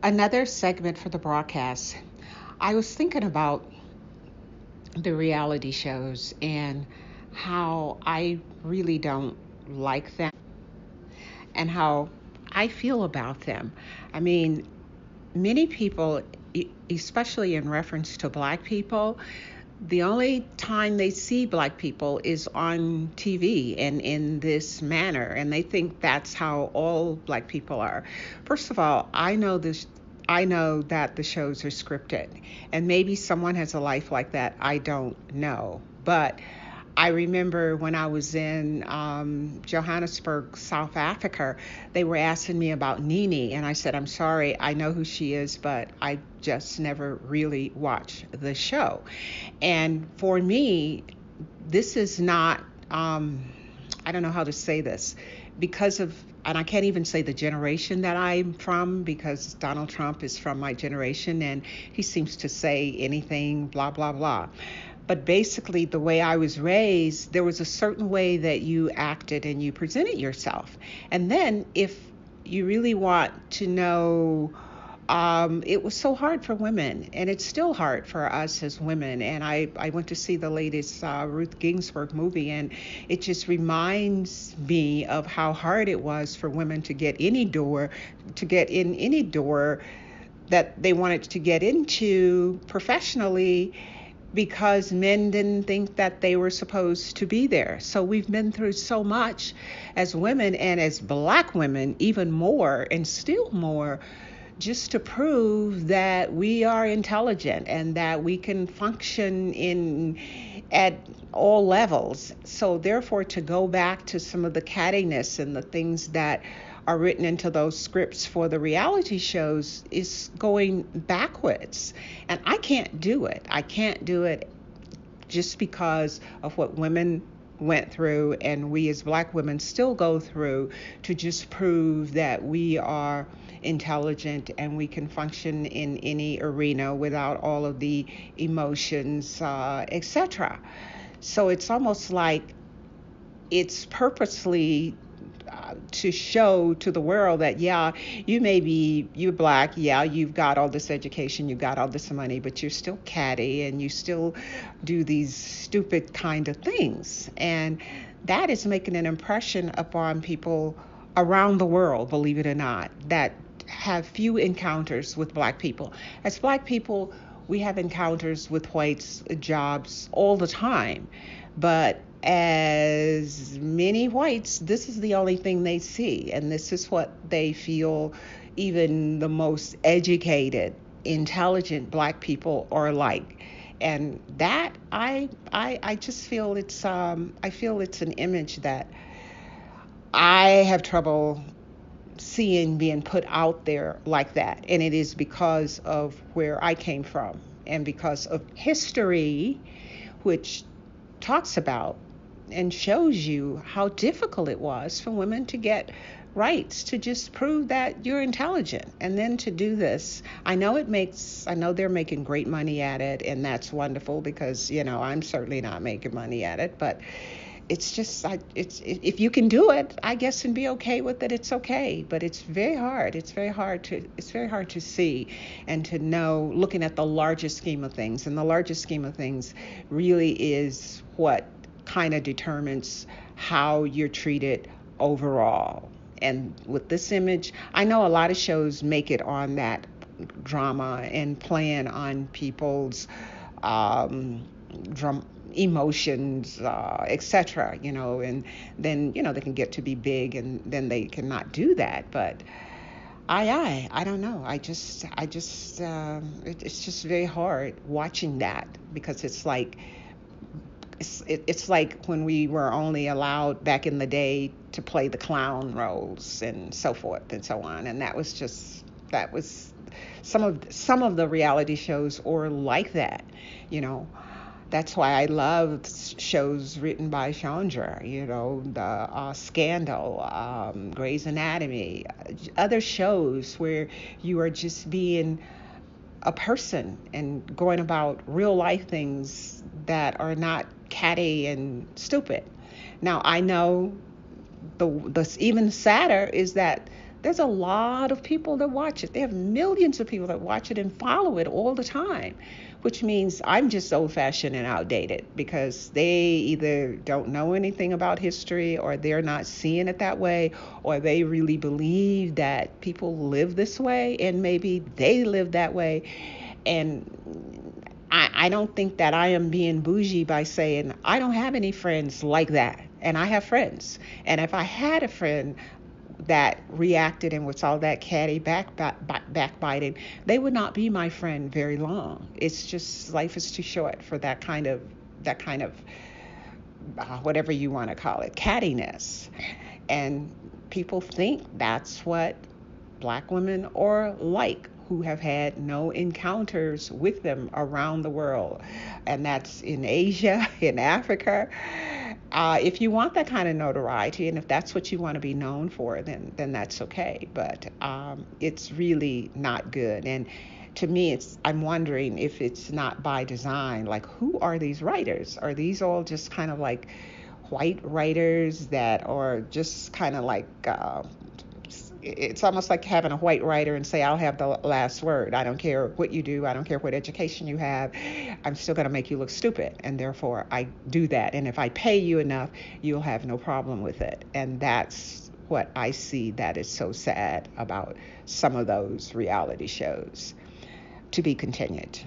Another segment for the broadcast. I was thinking about the reality shows and how I really don't like them and how I feel about them. I mean, many people, especially in reference to black people, the only time they see black people is on TV and in this manner, and they think that's how all black people are. First of all, I know this. I know that the shows are scripted, and maybe someone has a life like that. I don't know, but I remember when I was in Johannesburg, South Africa, they were asking me about Nene, and I said, I'm sorry, I know who she is, but I just never really watched the show. And for me, this is not, I don't know how to say this, because of, and I can't even say the generation that I'm from because Donald Trump is from my generation and he seems to say anything, blah, blah, blah. But basically, the way I was raised, there was a certain way that you acted and you presented yourself. And then, if you really want to know, it was so hard for women, and it's still hard for us as women. And I went to see the latest Ruth Ginsburg movie, and it just reminds me of how hard it was for women to get to get in any door that they wanted to get into professionally because men didn't think that they were supposed to be there. So we've been through so much as women and as black women, even more and still more, just to prove that we are intelligent and that we can function in at all levels. So therefore, to go back to some of the cattiness and the things that are written into those scripts for the reality shows is going backwards. And I can't do it. I can't do it just because of what women went through and we as black women still go through to just prove that we are intelligent and we can function in any arena without all of the emotions, etc. So it's almost like it's purposely to show to the world that, yeah, you're black, yeah, you've got all this education, you've got all this money, but you're still catty and you still do these stupid kind of things. And that is making an impression upon people around the world, believe it or not, that have few encounters with black people. As black people, we have encounters with whites, jobs all the time, but as many whites, this is the only thing they see, and this is what they feel even the most educated, intelligent black people are like. And that I just feel I feel it's an image that I have trouble seeing being put out there like that. And it is because of where I came from and because of history, which talks about and shows you how difficult it was for women to get rights to just prove that you're intelligent. And then to do this, I know they're making great money at it, and that's wonderful because, I'm certainly not making money at it, but it's just, if you can do it, I guess, and be okay with it, it's okay. But it's very hard. It's very hard to see and to know, looking at the larger scheme of things. And the larger scheme of things really is what kind of determines how you're treated overall. And with this image, I know a lot of shows make it on that drama and playing on people's emotions, etc. And then they can get to be big, and then they cannot do that. But I don't know. It's just very hard watching that because it's like it's like when we were only allowed back in the day to play the clown roles and so forth and so on, and that was some of the reality shows or like that, you know. That's why I love shows written by Chandra, the Scandal, Grey's Anatomy, other shows where you are just being a person and going about real life things that are not catty and stupid. Now I know the even sadder is that There's a lot of people that watch it. They have millions of people that watch it and follow it all the time, which means I'm just old fashioned and outdated because they either don't know anything about history or they're not seeing it that way, or they really believe that people live this way and maybe they live that way. And I don't think that I am being bougie by saying I don't have any friends like that. And I have friends. And if I had a friend that reacted and was all that catty backbiting, they would not be my friend very long. It's just life is too short for that kind of whatever you want to call it, cattiness. And people think that's what Black women are like, who have had no encounters with them around the world. And that's in Asia, in Africa. If you want that kind of notoriety, and if that's what you want to be known for, then that's okay. But it's really not good. And to me, I'm wondering if it's not by design. Like, who are these writers? Are these all just kind of like white writers that are just kind of like it's almost like having a white writer and say, I'll have the last word. I don't care what you do. I don't care what education you have. I'm still going to make you look stupid. And therefore, I do that. And if I pay you enough, you'll have no problem with it. And that's what I see that is so sad about some of those reality shows. To be continued.